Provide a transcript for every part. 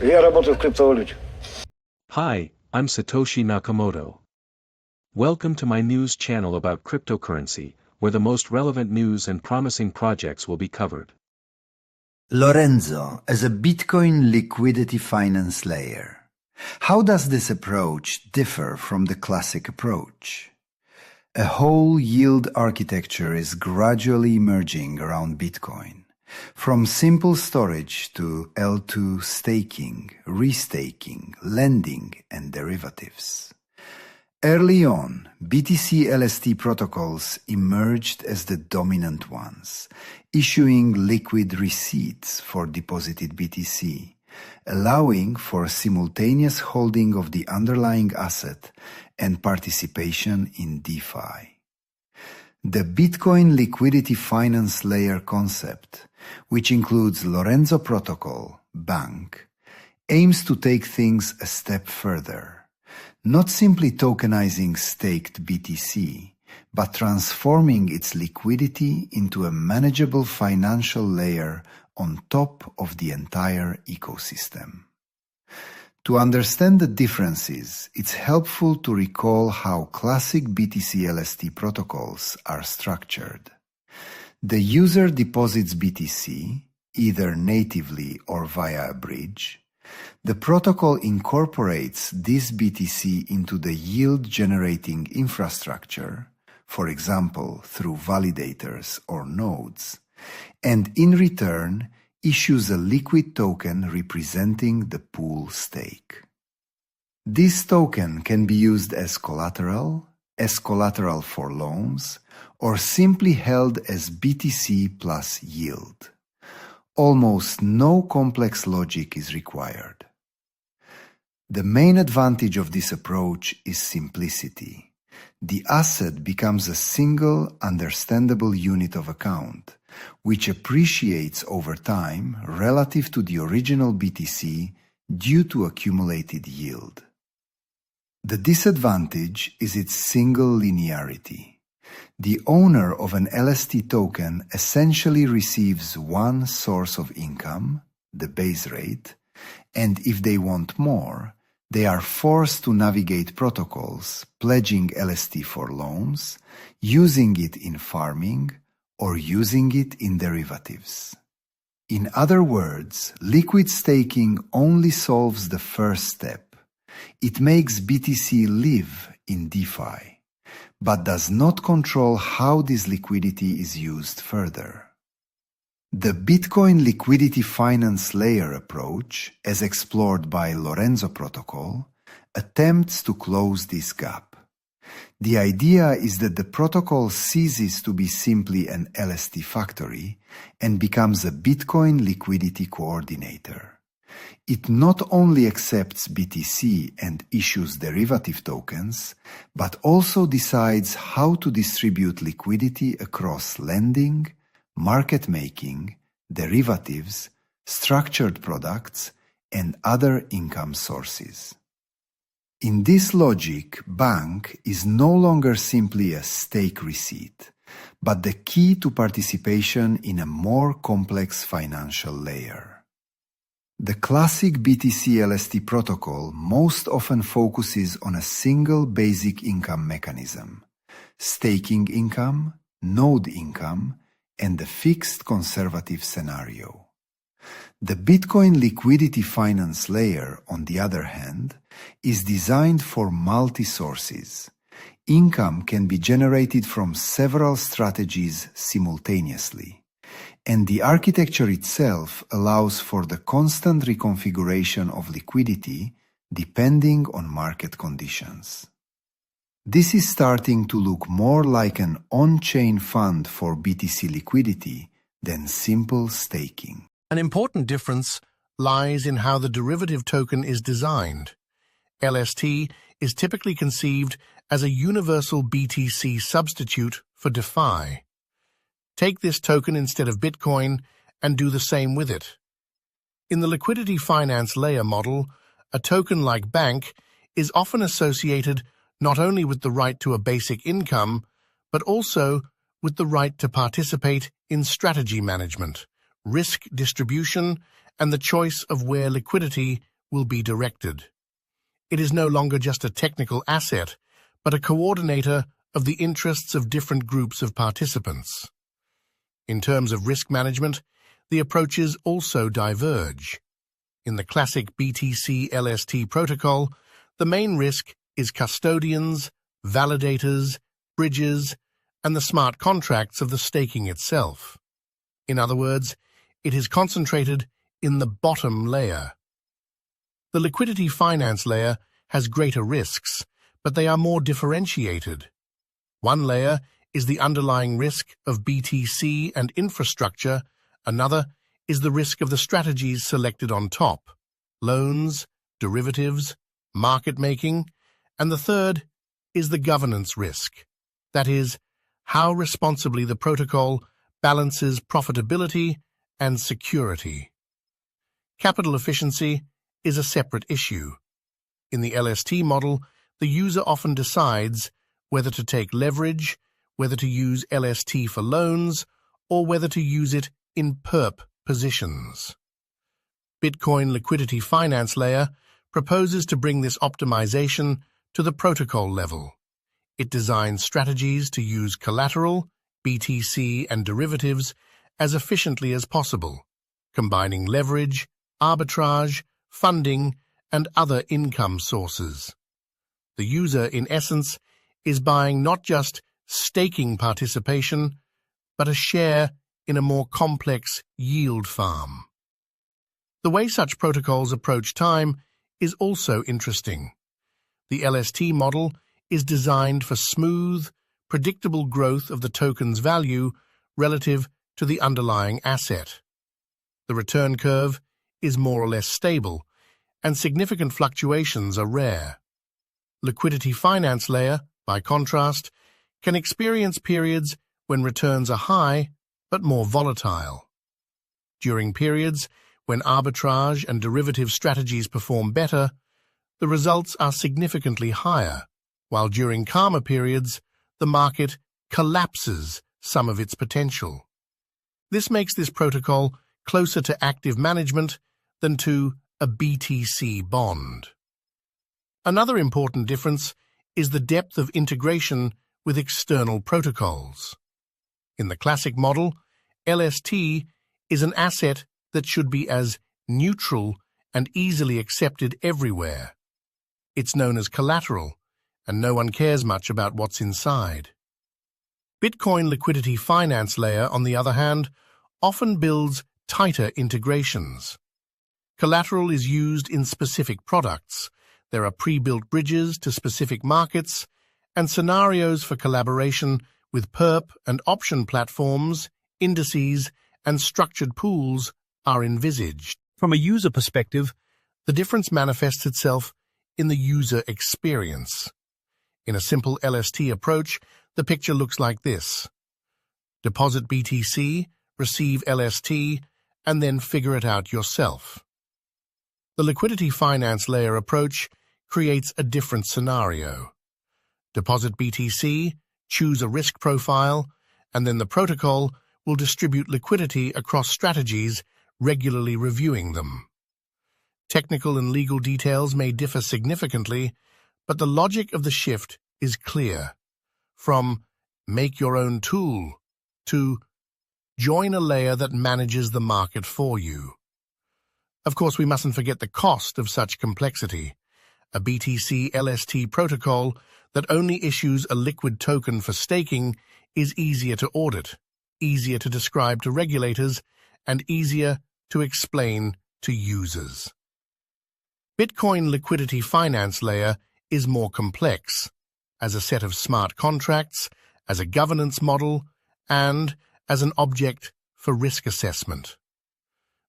Я работаю в криптовалюте. Hi, I'm Satoshi Nakamoto. Welcome to my news channel about cryptocurrency, where the most relevant news and promising projects will be covered. Lorenzo as a Bitcoin liquidity finance layer. How does this approach differ from the classic approach? A whole yield architecture is gradually emerging around Bitcoin, from simple storage to L2 staking, restaking, lending, and derivatives. Early on, BTC-LST protocols emerged as the dominant ones, issuing liquid receipts for deposited BTC, allowing for simultaneous holding of the underlying asset and participation in DeFi. The Bitcoin Liquidity Finance Layer concept, which includes Lorenzo Protocol, Bank, aims to take things a step further, not simply tokenizing staked BTC, but transforming its liquidity into a manageable financial layer on top of the entire ecosystem. To understand the differences, it's helpful to recall how classic BTC-LST protocols are structured. The user deposits BTC, either natively or via a bridge. The protocol incorporates this BTC into the yield-generating infrastructure, for example through validators or nodes, and in return issues a liquid token representing the pool stake. This token can be used as collateral for loans, or simply held as BTC plus yield. Almost no complex logic is required. The main advantage of this approach is simplicity. The asset becomes a single, understandable unit of account, which appreciates over time relative to the original BTC due to accumulated yield. The disadvantage is its single linearity. The owner of an LST token essentially receives one source of income, the base rate, and if they want more, they are forced to navigate protocols, pledging LST for loans, using it in farming, or using it in derivatives. In other words, liquid staking only solves the first step. It makes BTC live in DeFi, but does not control how this liquidity is used further. The Bitcoin Liquidity Finance Layer approach, as explored by Lorenzo Protocol, attempts to close this gap. The idea is that the protocol ceases to be simply an LST factory and becomes a Bitcoin liquidity coordinator. It not only accepts BTC and issues derivative tokens, but also decides how to distribute liquidity across lending, market making, derivatives, structured products, and other income sources. In this logic, Bank is no longer simply a stake receipt, but the key to participation in a more complex financial layer. The classic BTC-LST protocol most often focuses on a single basic income mechanism: staking income, node income, and the fixed conservative scenario. The Bitcoin Liquidity Finance Layer, on the other hand, is designed for multi-sources. Income can be generated from several strategies simultaneously, and the architecture itself allows for the constant reconfiguration of liquidity depending on market conditions. This is starting to look more like an on-chain fund for BTC liquidity than simple staking. An important difference lies in how the derivative token is designed. LST is typically conceived as a universal BTC substitute for DeFi. Take this token instead of Bitcoin and do the same with it. In the Liquidity Finance Layer model, a token like Bank is often associated not only with the right to a basic income, but also with the right to participate in strategy management, risk distribution, and the choice of where liquidity will be directed. It is no longer just a technical asset, but a coordinator of the interests of different groups of participants. In terms of risk management, the approaches also diverge. In the classic BTC-LST protocol, the main risk is custodians, validators, bridges, and the smart contracts of the staking itself. In other words, it is concentrated in the bottom layer. The liquidity finance layer has greater risks, but they are more differentiated. One layer is the underlying risk of BTC and infrastructure, another is the risk of the strategies selected on top, loans, derivatives, market making, and the third is the governance risk, that is, how responsibly the protocol balances profitability and security. Capital efficiency is a separate issue. In the LST model, the user often decides whether to take leverage, whether to use LST for loans, or whether to use it in perp positions. Bitcoin Liquidity Finance Layer proposes to bring this optimization to the protocol level. It designs strategies to use collateral, BTC, and derivatives as efficiently as possible, combining leverage, arbitrage, funding, and other income sources. The user, in essence, is buying not just staking participation, but a share in a more complex yield farm. The way such protocols approach time is also interesting. The LST model is designed for smooth, predictable growth of the token's value relative to the underlying asset. The return curve is more or less stable, and significant fluctuations are rare. Liquidity Finance Layer, by contrast, can experience periods when returns are high but more volatile. During periods when arbitrage and derivative strategies perform better, the results are significantly higher, while during calmer periods, the market collapses some of its potential. This makes this protocol closer to active management than to a BTC bond. Another important difference is the depth of integration with external protocols. In the classic model, LST is an asset that should be as neutral and easily accepted everywhere. It's known as collateral, and no one cares much about what's inside. Bitcoin Liquidity Finance Layer, on the other hand, often builds tighter integrations. Collateral is used in specific products. There are pre-built bridges to specific markets, and scenarios for collaboration with perp and option platforms, indices, and structured pools are envisaged. From a user perspective, the difference manifests itself in the user experience. In a simple LST approach, the picture looks like this. Deposit BTC, receive LST, and then figure it out yourself. The Liquidity Finance Layer approach creates a different scenario. Deposit BTC, choose a risk profile, and then the protocol will distribute liquidity across strategies, regularly reviewing them. Technical and legal details may differ significantly, but the logic of the shift is clear. From make your own tool to join a layer that manages the market for you. Of course, we mustn't forget the cost of such complexity. A BTC LST protocol that only issues a liquid token for staking is easier to audit, easier to describe to regulators, and easier to explain to users. Bitcoin Liquidity Finance Layer is more complex, as a set of smart contracts, as a governance model, and as an object for risk assessment.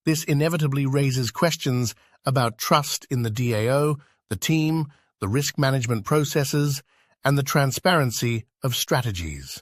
This inevitably raises questions about trust in the DAO, the team, the risk management processes, and the transparency of strategies.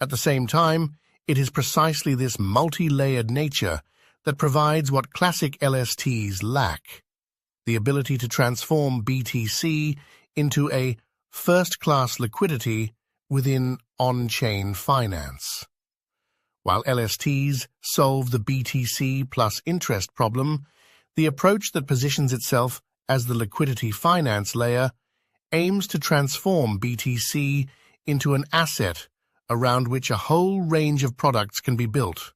At the same time, it is precisely this multi-layered nature that provides what classic LSTs lack: the ability to transform BTC into a first-class liquidity within on-chain finance. While LSTs solve the BTC plus interest problem, The approach that positions itself as the liquidity finance layer aims to transform BTC into an asset around which a whole range of products can be built,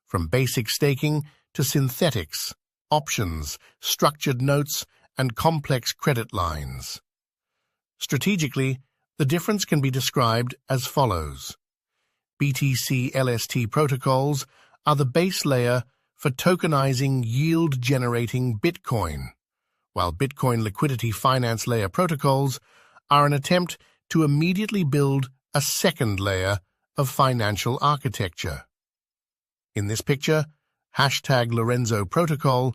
from basic staking to synthetics, options, structured notes, and complex credit lines. Strategically, the difference can be described as follows. BTC LST protocols are the base layer for tokenizing yield-generating Bitcoin, while Bitcoin Liquidity Finance Layer protocols are an attempt to immediately build a second layer of financial architecture. In this picture, #Lorenzo protocol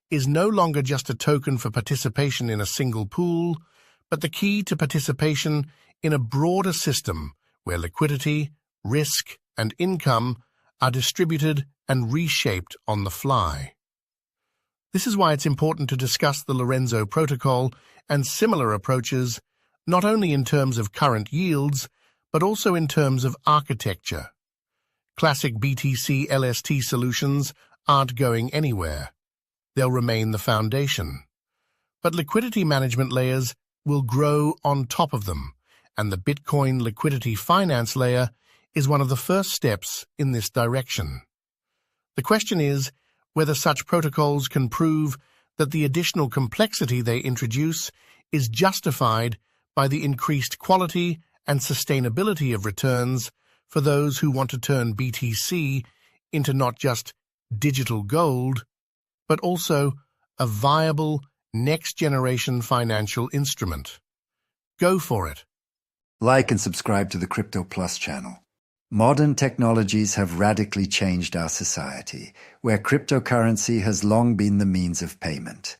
is no longer just a token for participation in a single pool, but the key to participation in a broader system where liquidity, risk, and income are distributed and reshaped on the fly. This is why it's important to discuss the Lorenzo protocol and similar approaches, not only in terms of current yields, but also in terms of architecture. Classic BTC LST solutions aren't going anywhere. They'll remain the foundation. But liquidity management layers will grow on top of them, and the Bitcoin Liquidity Finance Layer is one of the first steps in this direction. The question is whether such protocols can prove that the additional complexity they introduce is justified by the increased quality and sustainability of returns for those who want to turn BTC into not just digital gold, but also a viable next-generation financial instrument. Go for it. Like and subscribe to the Crypto Plus channel. Modern technologies have radically changed our society, where cryptocurrency has long been the means of payment.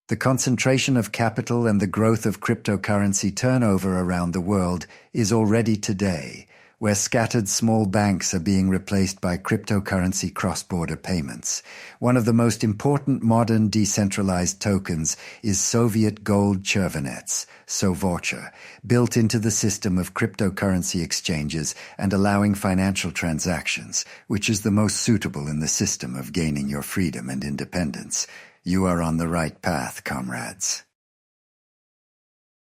The concentration of capital and the growth of cryptocurrency turnover around the world is already today, where scattered small banks are being replaced by cryptocurrency cross-border payments. One of the most important modern decentralized tokens is Soviet gold chervonets, SOVAUCHER, built into the system of cryptocurrency exchanges and allowing financial transactions, which is the most suitable in the system of gaining your freedom and independence. You are on the right path, comrades.